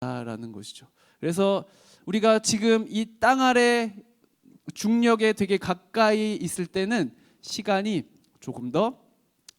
라는 것이죠. 그래서 우리가 지금 이 땅 아래 중력에 되게 가까이 있을 때는 시간이 조금 더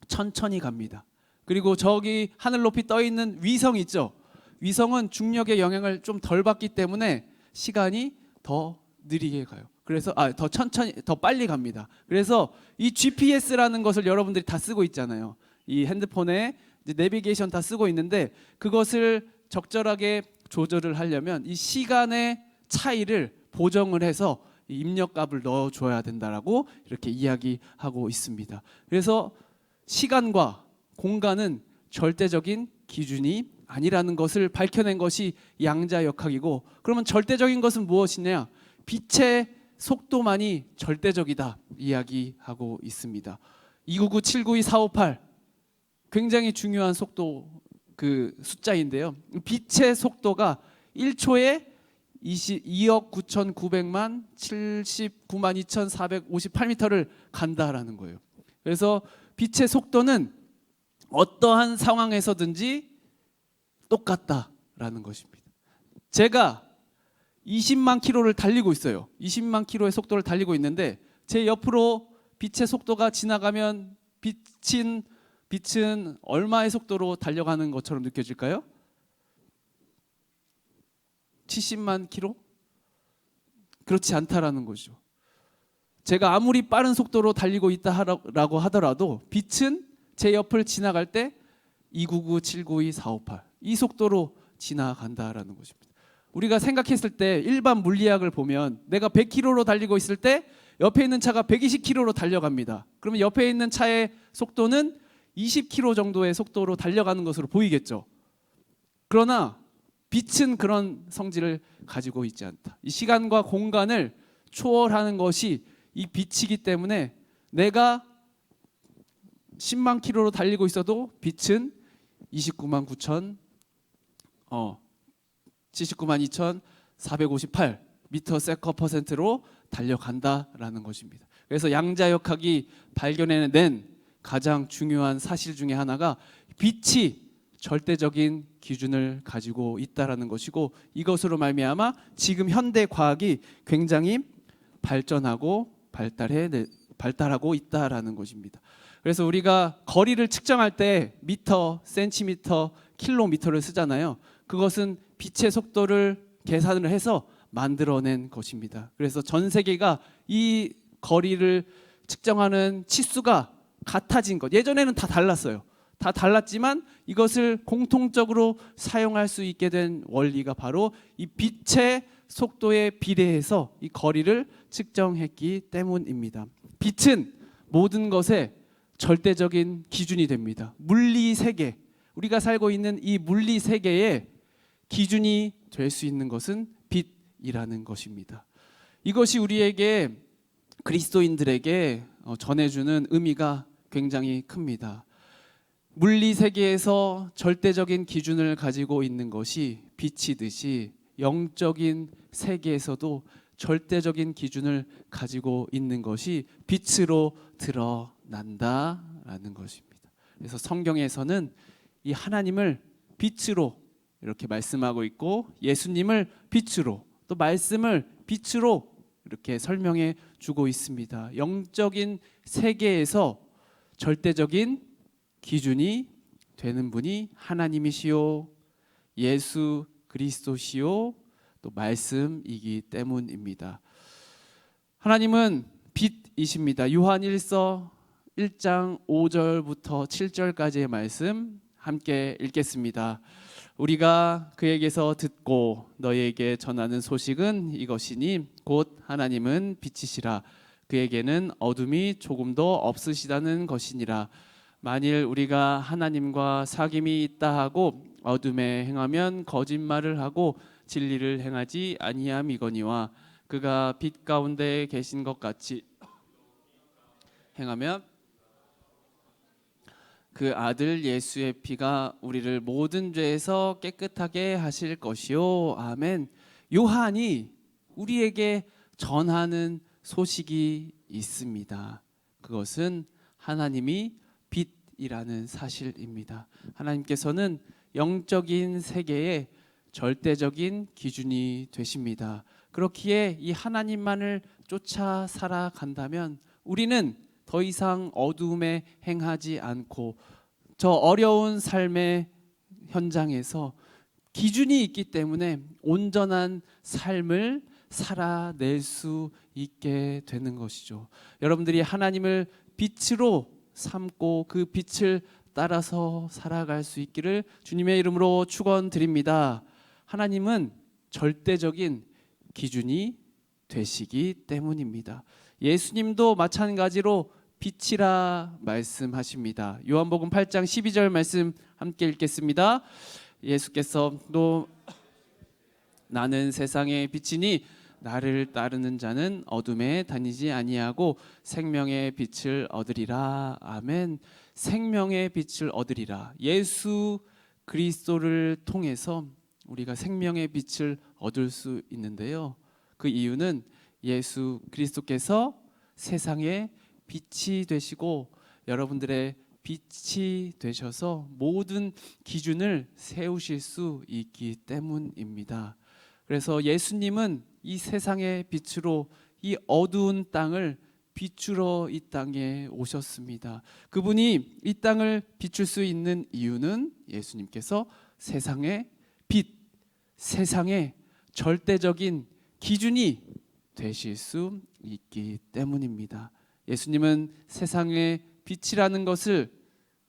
천천히 갑니다. 그리고 저기 하늘 높이 떠 있는 위성 있죠. 위성은 중력의 영향을 좀 덜 받기 때문에 시간이 더 느리게 가요. 그래서 더 천천히 더 빨리 갑니다. 그래서 이 GPS라는 것을 여러분들이 다 쓰고 있잖아요. 이 핸드폰에 이제 내비게이션 다 쓰고 있는데 그것을 적절하게 조절을 하려면 이 시간의 차이를 보정을 해서 입력값을 넣어줘야 된다라고 이렇게 이야기하고 있습니다. 그래서 시간과 공간은 절대적인 기준이 아니라는 것을 밝혀낸 것이 양자역학이고, 그러면 절대적인 것은 무엇이냐? 빛의 속도만이 절대적이다 이야기하고 있습니다. 299, 792, 458 굉장히 중요한 속도 그 숫자인데요. 빛의 속도가 1초에 2억 9,900만 79만 2,458m를 간다라는 거예요. 그래서 빛의 속도는 어떠한 상황에서든지 똑같다라는 것입니다. 제가 20만 킬로를 달리고 있어요. 20만 킬로의 속도를 달리고 있는데 제 옆으로 빛의 속도가 지나가면 빛은 얼마의 속도로 달려가는 것처럼 느껴질까요? 70만 킬로? 그렇지 않다라는 거죠. 제가 아무리 빠른 속도로 달리고 있다라고 하더라도 빛은 제 옆을 지나갈 때 299, 792, 458 이 속도로 지나간다라는 것입니다. 우리가 생각했을 때 일반 물리학을 보면 내가 100km로 달리고 있을 때 옆에 있는 차가 120km로 달려갑니다. 그러면 옆에 있는 차의 속도는 20km 정도의 속도로 달려가는 것으로 보이겠죠. 그러나 빛은 그런 성질을 가지고 있지 않다. 이 시간과 공간을 초월하는 것이 이 빛이기 때문에 내가 10만 킬로로 달리고 있어도 빛은 29만 9천 79만 2,458 m/s/로 달려간다라는 것입니다. 그래서 양자역학이 발견해낸 가장 중요한 사실 중에 하나가 빛이 절대적인 기준을 가지고 있다라는 것이고, 이것으로 말미암아 지금 현대 과학이 굉장히 발전하고 발달하고 있다라는 것입니다. 그래서 우리가 거리를 측정할 때 미터, 센티미터, 킬로미터를 쓰잖아요. 그것은 빛의 속도를 계산을 해서 만들어낸 것입니다. 그래서 전 세계가 이 거리를 측정하는 치수가 같아진 것. 예전에는 다 달랐어요. 다 달랐지만 이것을 공통적으로 사용할 수 있게 된 원리가 바로 이 빛의 속도에 비례해서 이 거리를 측정했기 때문입니다. 빛은 모든 것의 절대적인 기준이 됩니다. 물리 세계, 우리가 살고 있는 이 물리 세계의 기준이 될 수 있는 것은 빛이라는 것입니다. 이것이 우리에게 그리스도인들에게 전해주는 의미가 굉장히 큽니다. 물리 세계에서 절대적인 기준을 가지고 있는 것이 빛이듯이 영적인 세계에서도 절대적인 기준을 가지고 있는 것이 빛으로 드러난다라는 것입니다. 그래서 성경에서는 이 하나님을 빛으로 이렇게 말씀하고 있고, 예수님을 빛으로, 또 말씀을 빛으로 이렇게 설명해 주고 있습니다. 영적인 세계에서 절대적인 기준이 되는 분이 하나님이시요 예수 그리스도시요 또 말씀이기 때문입니다. 하나님은 빛이십니다. 요한 1서 1장 5절부터 7절까지의 말씀 함께 읽겠습니다. 우리가 그에게서 듣고 너희에게 전하는 소식은 이것이니 곧 하나님은 빛이시라. 그에게는 어둠이 조금도 없으시다는 것이니라. 만일 우리가 하나님과 사귐이 있다 하고 어둠에 행하면 거짓말을 하고 진리를 행하지 아니함이거니와 그가 빛 가운데 계신 것 같이 행하면 그 아들 예수의 피가 우리를 모든 죄에서 깨끗하게 하실 것이요. 아멘. 요한이 우리에게 전하는 소식이 있습니다. 그것은 하나님이 빛이라는 사실입니다. 하나님께서는 영적인 세계에 절대적인 기준이 되십니다. 그렇기에 이 하나님만을 쫓아 살아간다면 우리는 더 이상 어두움에 행하지 않고 저 어려운 삶의 현장에서 기준이 있기 때문에 온전한 삶을 살아낼 수 있게 되는 것이죠. 여러분들이 하나님을 빛으로 삼고 그 빛을 따라서 살아갈 수 있기를 주님의 이름으로 축원드립니다. 하나님은 절대적인 기준이 되시기 때문입니다. 예수님도 마찬가지로 빛이라 말씀하십니다. 요한복음 8장 12절 말씀 함께 읽겠습니다. 예수께서 또 나는 세상의 빛이니 나를 따르는 자는 어둠에 다니지 아니하고 생명의 빛을 얻으리라. 아멘. 생명의 빛을 얻으리라. 예수 그리스도를 통해서 우리가 생명의 빛을 얻을 수 있는데요. 그 이유는 예수 그리스도께서 세상의 빛이 되시고 여러분들의 빛이 되셔서 모든 기준을 세우실 수 있기 때문입니다. 그래서 예수님은 이 세상의 빛으로 이 어두운 땅을 비추러 이 땅에 오셨습니다. 그분이 이 땅을 비출 수 있는 이유는 예수님께서 세상의 빛, 세상의 절대적인 기준이 되실 수 있기 때문입니다. 예수님은 세상의 빛이라는 것을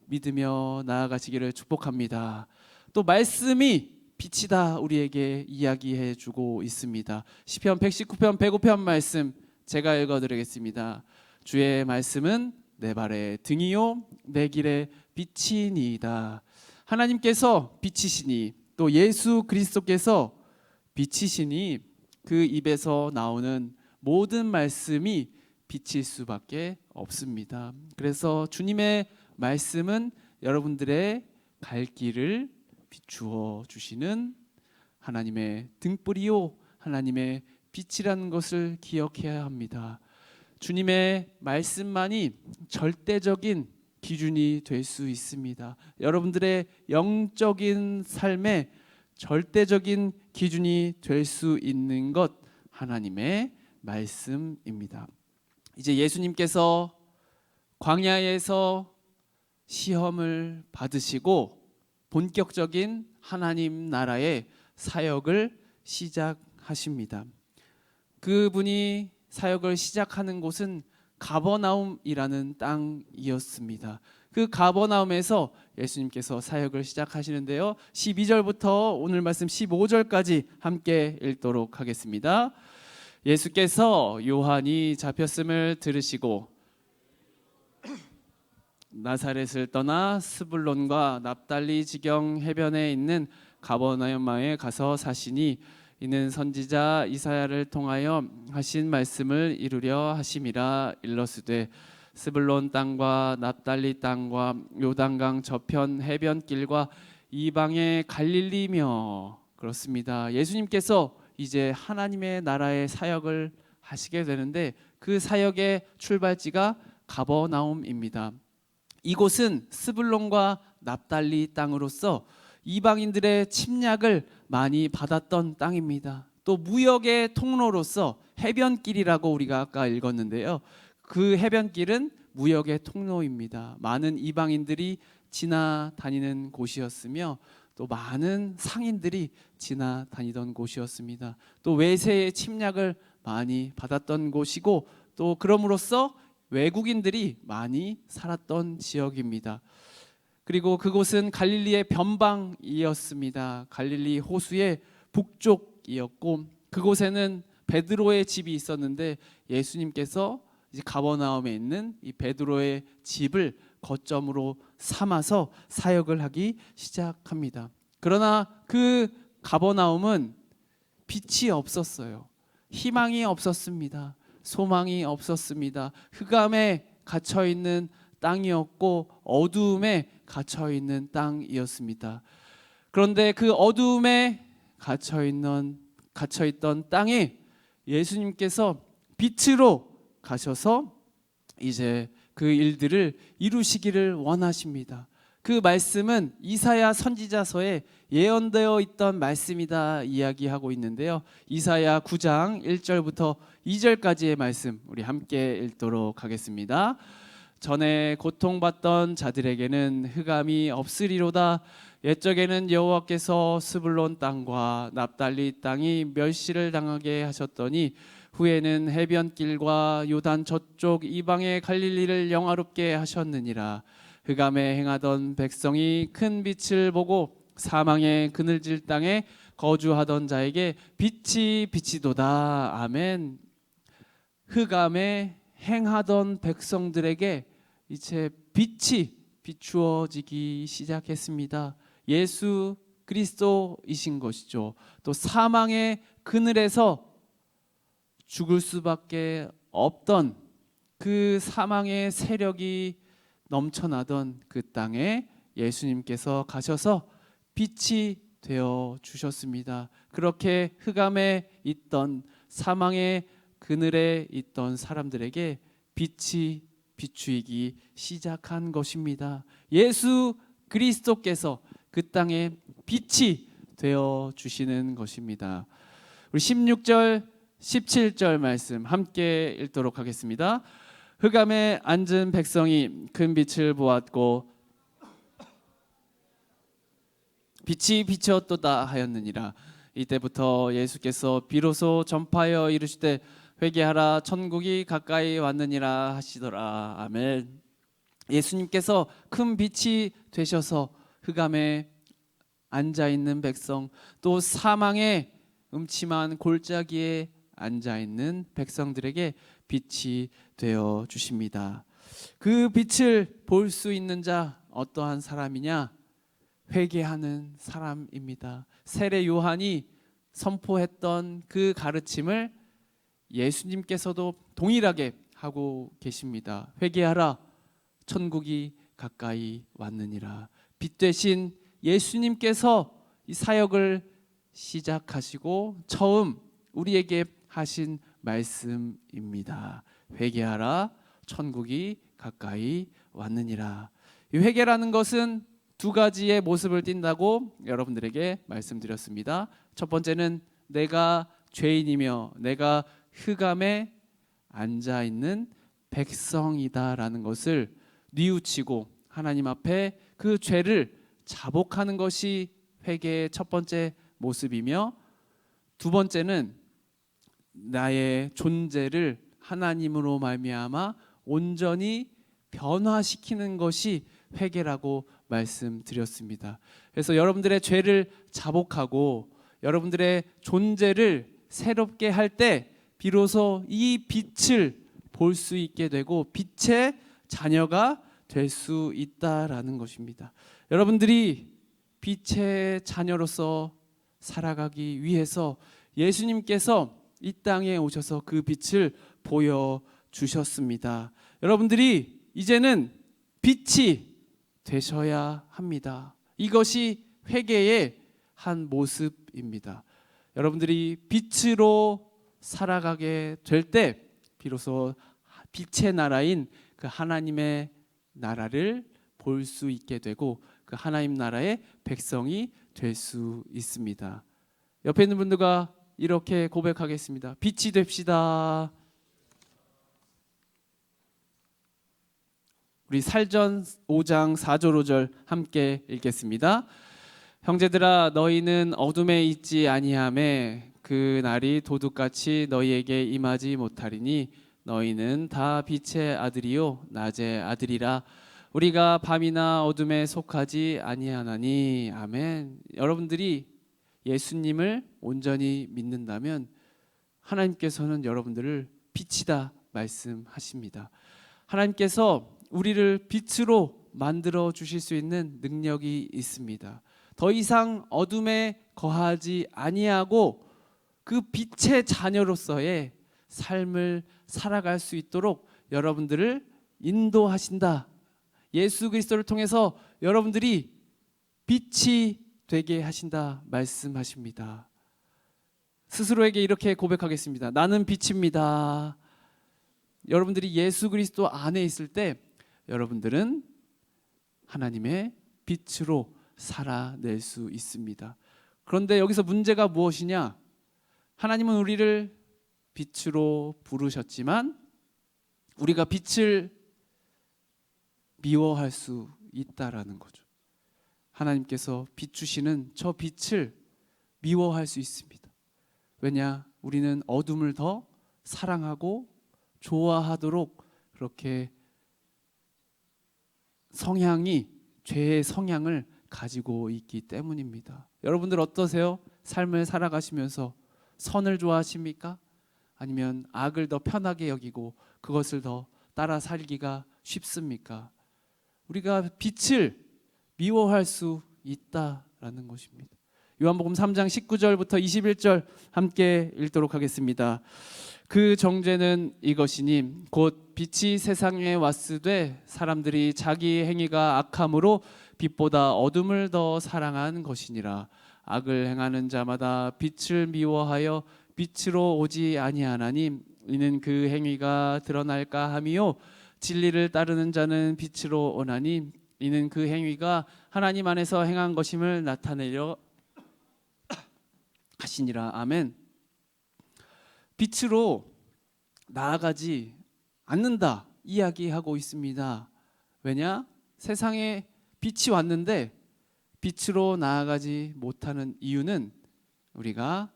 믿으며 나아가시기를 축복합니다. 또 말씀이 빛이다 우리에게 이야기해 주고 있습니다. 시편 119편 105편 말씀 제가 읽어드리겠습니다. 주의 말씀은 내 발의 등이요 내 길의 빛이니이다. 하나님께서 빛이시니 또 예수 그리스도께서 빛이시니 그 입에서 나오는 모든 말씀이 빛일 수밖에 없습니다. 그래서 주님의 말씀은 여러분들의 갈 길을 비추어 주시는 하나님의 등불이요 하나님의 빛이라는 것을 기억해야 합니다. 주님의 말씀만이 절대적인 기준이 될 수 있습니다. 여러분들의 영적인 삶에 절대적인 기준이 될 수 있는 것 하나님의 말씀입니다. 이제 예수님께서 광야에서 시험을 받으시고 본격적인 하나님 나라의 사역을 시작하십니다. 그분이 사역을 시작하는 곳은 가버나움이라는 땅이었습니다. 그 가버나움에서 예수님께서 사역을 시작하시는데요. 12절부터 오늘 말씀 15절까지 함께 읽도록 하겠습니다. 예수께서 요한이 잡혔음을 들으시고 나사렛을 떠나 스불론과 납달리 지경 해변에 있는 가버나움에 가서 사시니 이는 선지자 이사야를 통하여 하신 말씀을 이루려 하심이라. 일러스되 스불론 땅과 납달리 땅과 요단강 저편 해변길과 이방의 갈릴리며. 그렇습니다. 예수님께서 이제 하나님의 나라의 사역을 하시게 되는데 그 사역의 출발지가 가버나움입니다. 이곳은 스불론과 납달리 땅으로서 이방인들의 침략을 많이 받았던 땅입니다. 또 무역의 통로로서 해변길이라고 우리가 아까 읽었는데요. 그 해변길은 무역의 통로입니다. 많은 이방인들이 지나다니는 곳이었으며 또 많은 상인들이 지나다니던 곳이었습니다. 또 외세의 침략을 많이 받았던 곳이고 또 그럼으로써 외국인들이 많이 살았던 지역입니다. 그리고 그곳은 갈릴리의 변방이었습니다. 갈릴리 호수의 북쪽이었고 그곳에는 베드로의 집이 있었는데 예수님께서 이제 가버나움에 있는 이 베드로의 집을 거점으로 삼아서 사역을 하기 시작합니다. 그러나 그 가버나움은 빛이 없었어요. 희망이 없었습니다. 소망이 없었습니다. 흑암에 갇혀 있는 땅이었고 어두움에 갇혀 있는 땅이었습니다. 그런데 그 어두움에 갇혀 있던 땅에 예수님께서 빛으로 가셔서 이제 그 일들을 이루시기를 원하십니다. 그 말씀은 이사야 선지자서에 예언되어 있던 말씀이다 이야기하고 있는데요. 이사야 9장 1절부터 2절까지의 말씀 우리 함께 읽도록 하겠습니다. 전에 고통받던 자들에게는 흑암이 없으리로다. 옛적에는 여호와께서 스불론 땅과 납달리 땅이 멸시를 당하게 하셨더니 후에는 해변길과 요단 저쪽 이방의 갈릴리를 영화롭게 하셨느니라. 흑암에 행하던 백성이 큰 빛을 보고 사망의 그늘질 땅에 거주하던 자에게 빛이 비치도다. 아멘. 흑암에 행하던 백성들에게 이제 빛이 비추어지기 시작했습니다. 예수 그리스도이신 것이죠. 또 사망의 그늘에서 죽을 수밖에 없던 그 사망의 세력이 넘쳐나던 그 땅에 예수님께서 가셔서 빛이 되어 주셨습니다. 그렇게 흑암에 있던 사망의 그늘에 있던 사람들에게 빛이 비추이기 시작한 것입니다. 예수 그리스도께서 그 땅에 빛이 되어 주시는 것입니다. 우리 16절 17절 말씀 함께 읽도록 하겠습니다. 흑암에 앉은 백성이 큰 빛을 보았고 빛이 비쳤도다 하였느니라. 이때부터 예수께서 비로소 전파하여 이르시되 회개하라 천국이 가까이 왔느니라 하시더라. 아멘. 예수님께서 큰 빛이 되셔서 흑암에 앉아 있는 백성, 또 사망의 음침한 골짜기에 앉아 있는 백성들에게 빛이 되어 주십니다. 그 빛을 볼 수 있는 자 어떠한 사람이냐? 회개하는 사람입니다. 세례 요한이 선포했던 그 가르침을 예수님께서도 동일하게 하고 계십니다. 회개하라 천국이 가까이 왔느니라. 빛 되신 예수님께서 이 사역을 시작하시고 처음 우리에게 하신 말씀입니다. 회개하라 천국이 가까이 왔느니라. 이 회개라는 것은 두 가지의 모습을 띈다고 여러분들에게 말씀드렸습니다. 첫 번째는 내가 죄인이며 내가 흑암에 앉아 있는 백성이다라는 것을 뉘우치고 하나님 앞에 그 죄를 자복하는 것이 회개의 첫 번째 모습이며, 두 번째는 나의 존재를 하나님으로 말미암아 온전히 변화시키는 것이 회개라고 말씀드렸습니다. 그래서 여러분들의 죄를 자복하고 여러분들의 존재를 새롭게 할 때 비로소 이 빛을 볼 수 있게 되고 빛의 자녀가 될 수 있다라는 것입니다. 여러분들이 빛의 자녀로서 살아가기 위해서 예수님께서 이 땅에 오셔서 그 빛을 보여주셨습니다. 여러분들이 이제는 빛이 되셔야 합니다. 이것이 회개의 한 모습입니다. 여러분들이 빛으로 살아가게 될 때 비로소 빛의 나라인 그 하나님의 나라를 볼 수 있게 되고 그 하나님 나라의 백성이 될 수 있습니다. 옆에 있는 분들과 이렇게 고백하겠습니다. 빛이 됩시다. 우리 살전 5장 4절 5절 함께 읽겠습니다. 형제들아 너희는 어둠에 있지 아니하매 그 날이 도둑같이 너희에게 임하지 못하리니 너희는 다 빛의 아들이요 낮의 아들이라. 우리가 밤이나 어둠에 속하지 아니하나니. 아멘. 여러분들이 예수님을 온전히 믿는다면 하나님께서는 여러분들을 빛이다 말씀하십니다. 하나님께서 우리를 빛으로 만들어 주실 수 있는 능력이 있습니다. 더 이상 어둠에 거하지 아니하고 그 빛의 자녀로서의 삶을 살아갈 수 있도록 여러분들을 인도하신다. 예수 그리스도를 통해서 여러분들이 빛이 되게 하신다 말씀하십니다. 스스로에게 이렇게 고백하겠습니다. 나는 빛입니다. 여러분들이 예수 그리스도 안에 있을 때 여러분들은 하나님의 빛으로 살아낼 수 있습니다. 그런데 여기서 문제가 무엇이냐? 하나님은 우리를 빛으로 부르셨지만 우리가 빛을 미워할 수 있다라는 거죠. 하나님께서 비추시는 저 빛을 미워할 수 있습니다. 왜냐? 우리는 어둠을 더 사랑하고 좋아하도록 그렇게 성향이 죄의 성향을 가지고 있기 때문입니다. 여러분들 어떠세요? 삶을 살아가시면서 선을 좋아하십니까? 아니면 악을 더 편하게 여기고 그것을 더 따라 살기가 쉽습니까? 우리가 빛을 미워할 수 있다라는 것입니다. 요한복음 3장 19절부터 21절 함께 읽도록 하겠습니다. 그 정죄는 이것이니 곧 빛이 세상에 왔으되 사람들이 자기 행위가 악함으로 빛보다 어둠을 더 사랑한 것이니라. 악을 행하는 자마다 빛을 미워하여 빛으로 오지 아니하나니 이는 그 행위가 드러날까 함이요 진리를 따르는 자는 빛으로 오나니 이는 그 행위가 하나님 안에서 행한 것임을 나타내려 하시니라. 아멘. 빛으로 나아가지 않는다 이야기하고 있습니다. 왜냐? 세상에 빛이 왔는데 빛으로 나아가지 못하는 이유는 우리가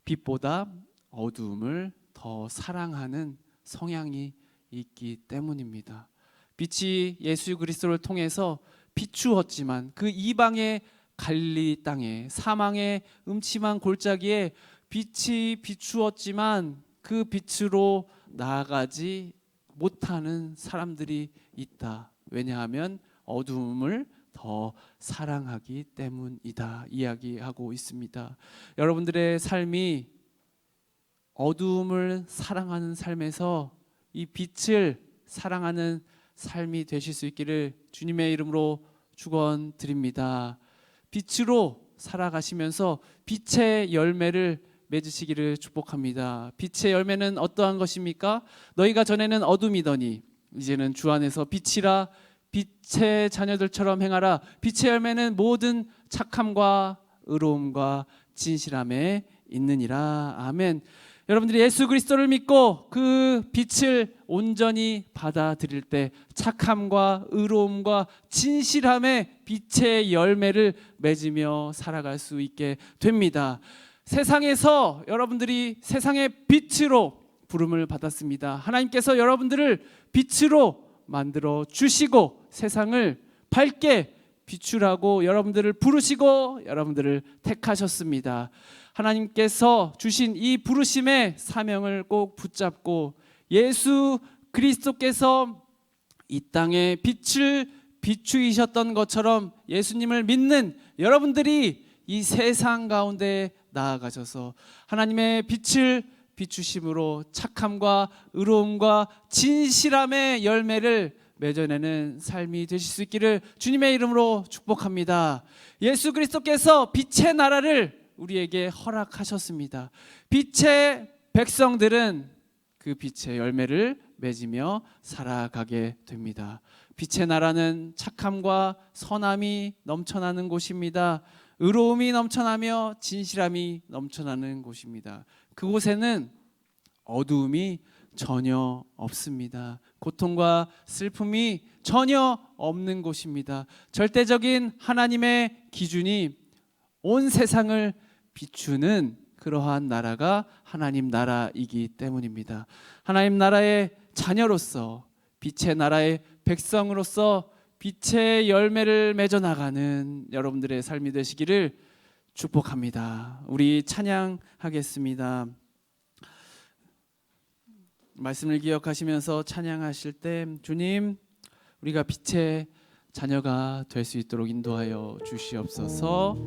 빛보다 어두움을 더 사랑하는 성향이 있기 때문입니다. 빛이 예수 그리스도를 통해서 비추었지만 그 이방의 갈릴리 땅에 사망의 음침한 골짜기에 빛이 비추었지만 그 빛으로 나아가지 못하는 사람들이 있다. 왜냐하면 어두움을 더 사랑하기 때문이다 이야기하고 있습니다. 여러분들의 삶이 어두움을 사랑하는 삶에서 이 빛을 사랑하는 삶이 되실 수 있기를 주님의 이름으로 축원드립니다. 빛으로 살아가시면서 빛의 열매를 맺으시기를 축복합니다. 빛의 열매는 어떠한 것입니까? 너희가 전에는 어둠이더니 이제는 주 안에서 빛이라. 빛의 자녀들처럼 행하라. 빛의 열매는 모든 착함과 의로움과 진실함에 있느니라. 아멘. 여러분들이 예수 그리스도를 믿고 그 빛을 온전히 받아들일 때 착함과 의로움과 진실함의 빛의 열매를 맺으며 살아갈 수 있게 됩니다. 세상에서 여러분들이 세상의 빛으로 부름을 받았습니다. 하나님께서 여러분들을 빛으로 만들어 주시고 세상을 밝게 비추라고 여러분들을 부르시고 여러분들을 택하셨습니다. 하나님께서 주신 이 부르심의 사명을 꼭 붙잡고 예수 그리스도께서 이 땅에 빛을 비추이셨던 것처럼 예수님을 믿는 여러분들이 이 세상 가운데 나아가셔서 하나님의 빛을 비추심으로 착함과 의로움과 진실함의 열매를 맺어내는 삶이 되실 수 있기를 주님의 이름으로 축복합니다. 예수 그리스도께서 빛의 나라를 우리에게 허락하셨습니다. 빛의 백성들은 그 빛의 열매를 맺으며 살아가게 됩니다. 빛의 나라는 착함과 선함이 넘쳐나는 곳입니다. 의로움이 넘쳐나며 진실함이 넘쳐나는 곳입니다. 그곳에는 어두움이 전혀 없습니다. 고통과 슬픔이 전혀 없는 곳입니다. 절대적인 하나님의 기준이 온 세상을 비추는 그러한 나라가 하나님 나라이기 때문입니다. 하나님 나라의 자녀로서 빛의 나라의 백성으로서 빛의 열매를 맺어 나가는 여러분들의 삶이 되시기를 축복합니다. 우리 찬양하겠습니다. 말씀을 기억하시면서 찬양하실 때 주님 우리가 빛의 자녀가 될 수 있도록 인도하여 주시옵소서.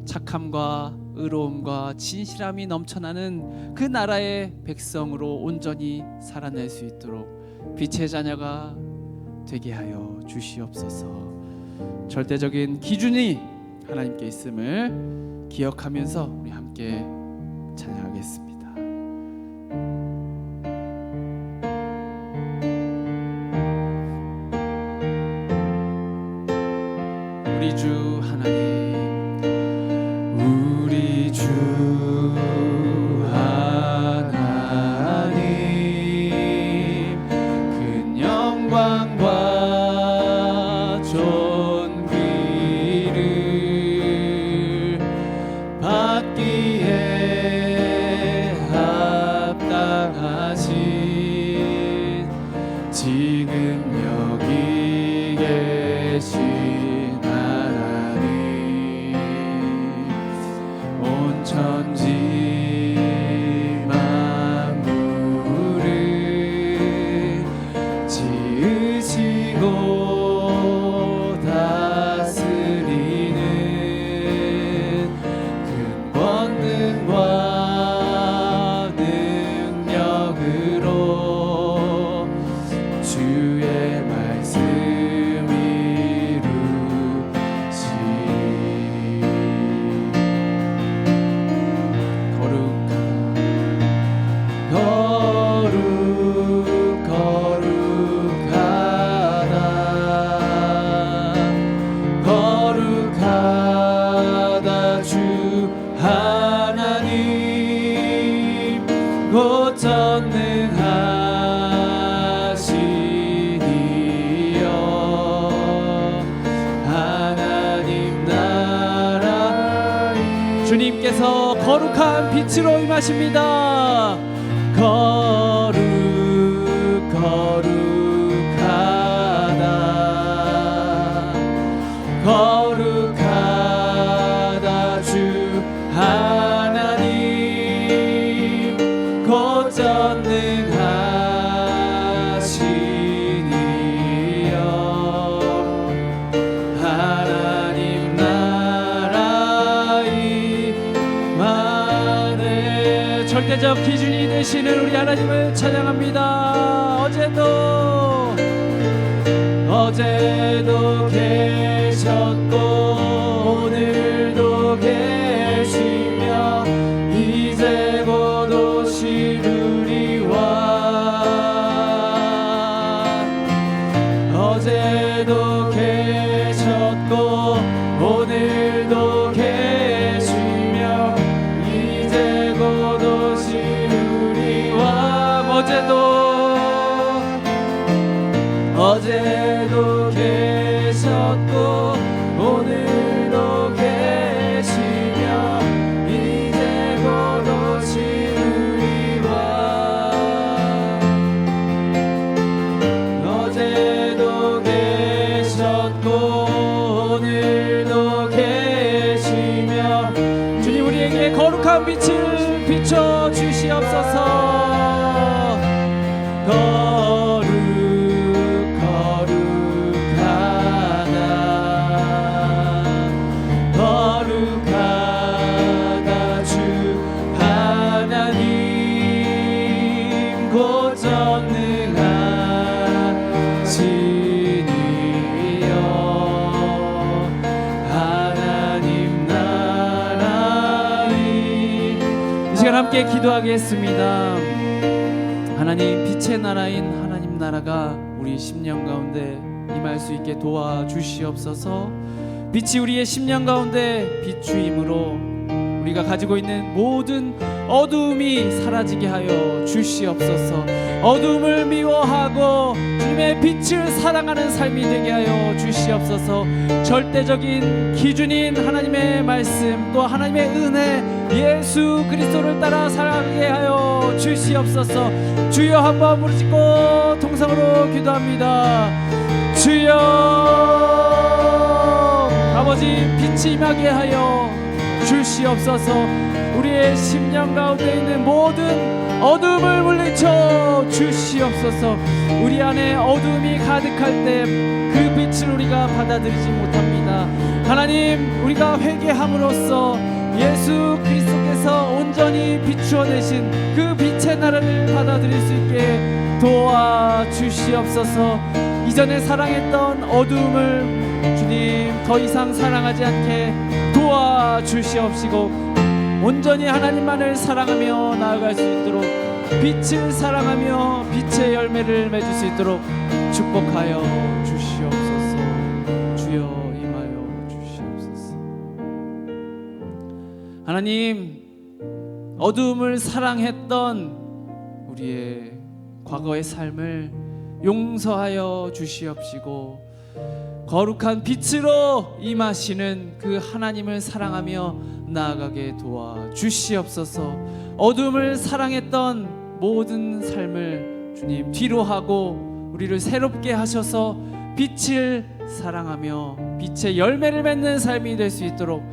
착함과 의로움과 진실함이 넘쳐나는 그 나라의 백성으로 온전히 살아낼 수 있도록 빛의 자녀가 되게 하여 주시옵소서. 절대적인 기준이 하나님께 있음을 기억하면서 우리 함께 찬양하겠습니다. 거룩한 빛으로 임하십니다. 거룩하다 주 하나님 곧 전능하신 이여 하나님 나라 임하네. 절대적 기준이 되시는 우리 하나님을 찬양합니다. 어제도 계셨고 오늘도 계시며 이제 곧 오시리와 어제도 계셨고 오늘도 계시며 이제 곧 오시리와 어제도 계셨고 오늘도 계시며 이제 곧 오시리와 어제도 계셨고 오늘도 계시며 주님 우리에게 거룩한 빛을 비춰 주시옵소서. 거룩하다 주 하나님 곧 전능하신 이여 하나님 나라 이 시간 함께 기도하겠습니다. 하나님 빛의 나라인 하나님 나라가 우리 심령 가운데 임할 수 있게 도와주시옵소서. 빛이 우리의 심령 가운데 비추임으로 우리가 가지고 있는 모든 어두움이 사라지게 하여 주시옵소서. 어두움을 미워하고 주님의 빛을 사랑하는 삶이 되게 하여 주시옵소서. 절대적인 기준인 하나님의 말씀 또 하나님의 은혜 예수 그리스도를 따라 살아가게 하여 주시옵소서. 주여 한번 부르짖고 통성으로 기도합니다. 주여 아버지 빛이 임하게 하여 주시옵소서. 우리의 심령 가운데 있는 모든 어둠을 물리쳐 주시옵소서. 우리 안에 어둠이 가득할 때 그 빛을 우리가 받아들이지 못합니다. 하나님 우리가 회개함으로써 예수 그리스도께서 온전히 비추어내신 그 빛의 나라를 받아들일 수 있게 도와주시옵소서. 이전에 사랑했던 어두움을 주님 더 이상 사랑하지 않게 도와주시옵시고 온전히 하나님만을 사랑하며 나아갈 수 있도록 빛을 사랑하며 빛의 열매를 맺을 수 있도록 축복하여 주시옵소서. 주여 임하여 주시옵소서. 하나님 어두움을 사랑했던 우리의 과거의 삶을 용서하여 주시옵시고 거룩한 빛으로 임하시는 그 하나님을 사랑하며 나아가게 도와 주시옵소서. 어둠을 사랑했던 모든 삶을 주님 뒤로 하고 우리를 새롭게 하셔서 빛을 사랑하며 빛의 열매를 맺는 삶이 될 수 있도록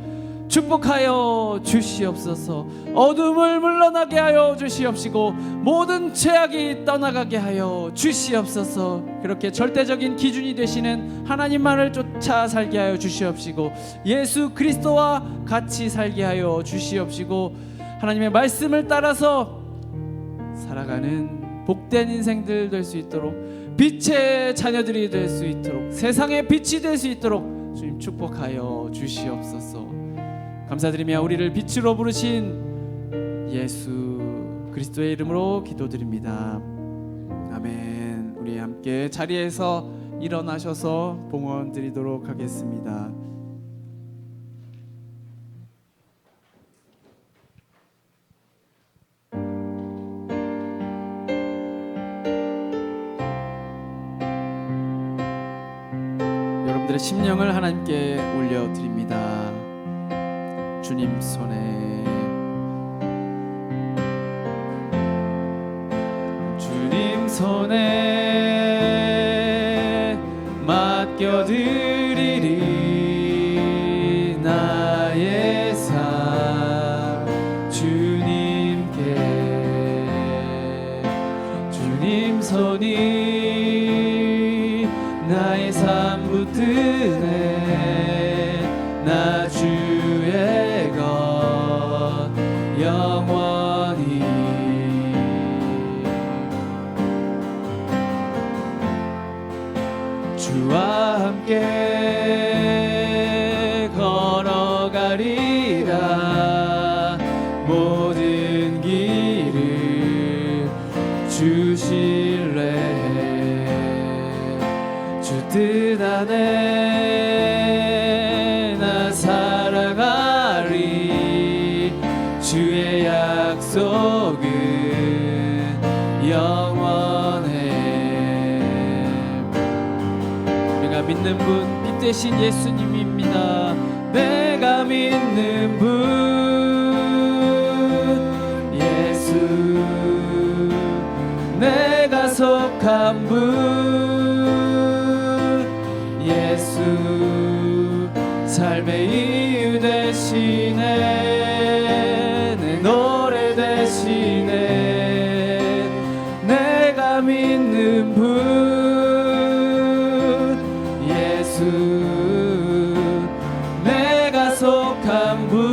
축복하여 주시옵소서. 어둠을 물러나게 하여 주시옵시고 모든 죄악이 떠나가게 하여 주시옵소서. 그렇게 절대적인 기준이 되시는 하나님만을 쫓아 살게 하여 주시옵시고 예수 그리스도와 같이 살게 하여 주시옵시고 하나님의 말씀을 따라서 살아가는 복된 인생들 될 수 있도록 빛의 자녀들이 될 수 있도록 세상의 빛이 될 수 있도록 주님 축복하여 주시옵소서. 감사드리며 우리를 빛으로 부르신 예수 그리스도의 이름으로 기도드립니다. 아멘. 우리 함께 자리에서 일어나셔서 봉헌 드리도록 하겠습니다. 여러분들의 심령을 하나님께 올려드립니다. 주님 손에 손에 맡겨드리리. 나의 삶 주님께. 주님 손이 나의 삶 붙드네. 나 주의 것 영원히. 주와 함께 걸어가리라. 모든 길을 주실래. 주 뜻 안에 나 살아가리. 주의 약속은 영원해. 우리가 믿는 분, 빛 대신 예수님입니다. 내가 믿는 분 예수. 내가 속한 분 예수. 삶의 이유 되시네. 내 노래 되시네. 내가 믿는 분 예수. 내가 속한 분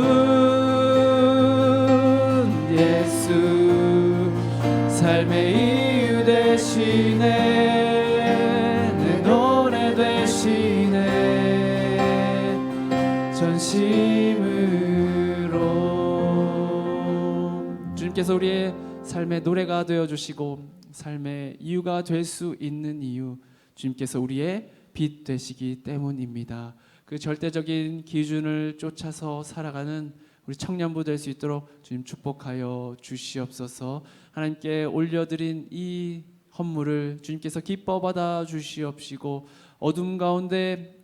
예수. 삶의 이유 되시네. 내 노래 되시네. 전심으로. 주님께서 우리의 삶의 노래가 되어주시고 삶의 이유가 될 수 있는 이유, 주님께서 우리의 빛 되시기 때문입니다. 그 절대적인 기준을 쫓아서 살아가는 우리 청년부 될 수 있도록 주님 축복하여 주시옵소서. 하나님께 올려드린 이 헌물을 주님께서 기뻐 받아 주시옵시고, 어둠 가운데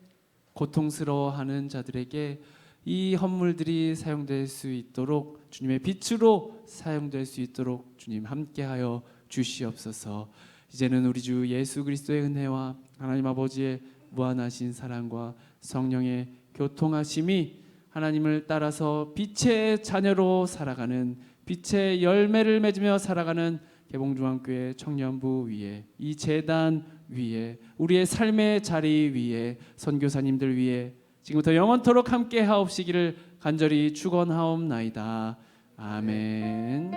고통스러워하는 자들에게 이 헌물들이 사용될 수 있도록, 주님의 빛으로 사용될 수 있도록 주님 함께하여 주시옵소서. 이제는 우리 주 예수 그리스도의 은혜와 하나님 아버지의 무한하신 사랑과 성령의 교통하심이 하나님을 따라서 빛의 자녀로 살아가는, 빛의 열매를 맺으며 살아가는 개봉중앙교회 청년부 위에, 이 제단 위에, 우리의 삶의 자리 위에, 선교사님들 위에 지금부터 영원토록 함께 하옵시기를 간절히 축원하옵나이다. 아멘.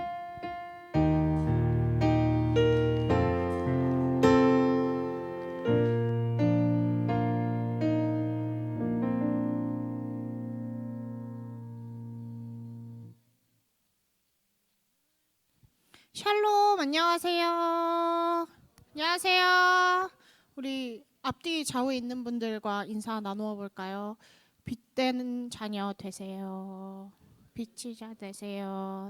샬롬, 안녕하세요. 안녕하세요. 우리 앞뒤 좌우에 있는 분들과 인사 나누어 볼까요? 빛되는 자녀 되세요. 빛이 자 되세요.